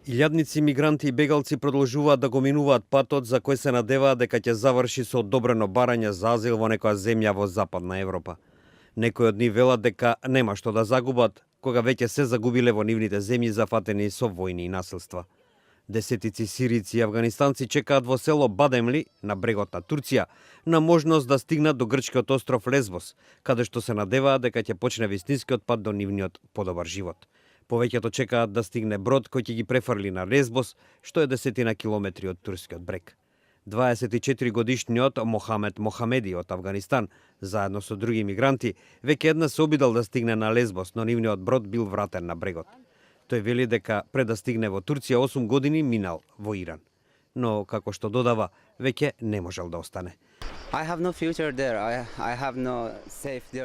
Илјадници мигранти и бегалци продолжуваат да го минуваат патот за кој се надеваат дека ќе заврши со одобрено барање за азил во некоја земја во Западна Европа. Некои од нив велат дека нема што да загубат, кога веќе се загубиле во нивните земји зафатени со војни и насилства. Десетици сирици и афганистанци чекаат во село Бадемли, на брегот на Турција, на можност да стигнат до грчкиот остров Лесбос, каде што се надеваат дека ќе почне вистинскиот пат до нивниот подобар живот. Повеќето чекаат да стигне брод кој ќе ги префрли на Лесбос, што е десетина километри од турскиот брег. 24-годишниот Мохамед Мохамеди од Афганистан, заедно со други мигранти, веќе еднаш се обидал да стигне на Лесбос, но нивниот брод бил вратен на брегот. Тој вели дека пред да стигне во Турција 8 години минал во Иран. Но, како што додава, веќе не можел да остане.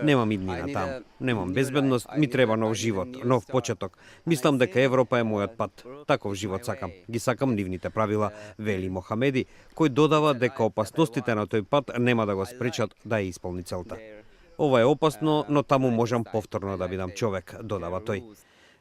Немам иднина таму, немам безбедност, ми треба нов живот, нов почеток. Мислам дека Европа е мојот пат. Таков живот сакам. Ги сакам нивните правила, вели Мохамеди, кој додава дека опасностите на тој пат нема да го спречат да ја исполни целта. Ова е опасно, но таму можам повторно да бидам човек, додава тој.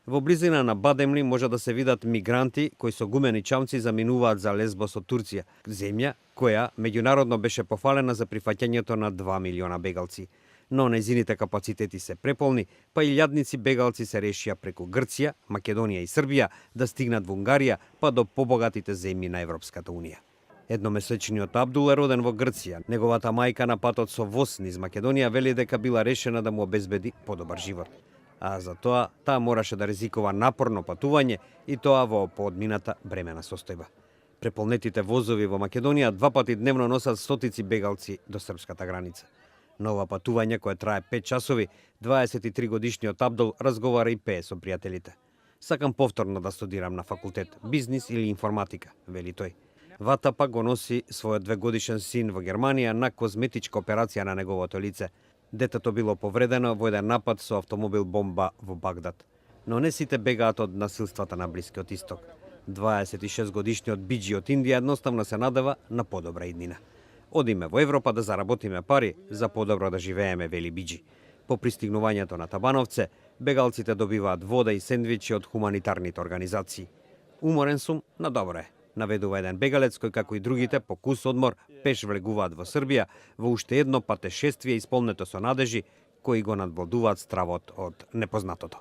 Во близина на Бадемли може да се видат мигранти кои со гумени чамци заминуваат за Лесбос од Турција, земја која меѓународно беше пофалена за прифаќањето на 2 милиона бегалци. Но незините капацитети се преполни, па илјадници бегалци се решија преку Грција, Македонија и Србија да стигнат во Унгарија, па до побогатите земји на Европската унија. Едномесечниот Абдул е роден во Грција. Неговата мајка на патот со воз низ Македонија вели дека била решена да му обезбеди подобар живот. А за тоа, таа мораше да ризикува напорно патување и тоа во поодмината бремена состојба. Преполнетите возови во Македонија 2 пати дневно носат стотици бегалци до српската граница. На ова патување, кое трае 5 часови, 23-годишниот Абдул разговара и пее со пријателите. Сакам повторно да студирам на факултет, бизнис или информатика, вели тој. Вата пак го носи својот 2-годишен син во Германија на козметичка операција на неговото лице. Детето било повредено во еден напад со автомобил бомба во Багдад. Но не сите бегаат од насилствата на Блискиот исток. 26-годишниот Биджи од Индија едноставно се надева на подобра иднина. Одиме во Европа да заработиме пари за подобро да живееме, вели Биджи. По пристигнувањето на Табановце, бегалците добиваат вода и сендвичи од хуманитарните организации. Уморен сум, на добро е, наведува еден бегалец кој, како и другите, по кус одмор пеш влегуваат во Србија во уште едно патешествие исполнето со надежи кои го надвладуваат стравот од непознатото.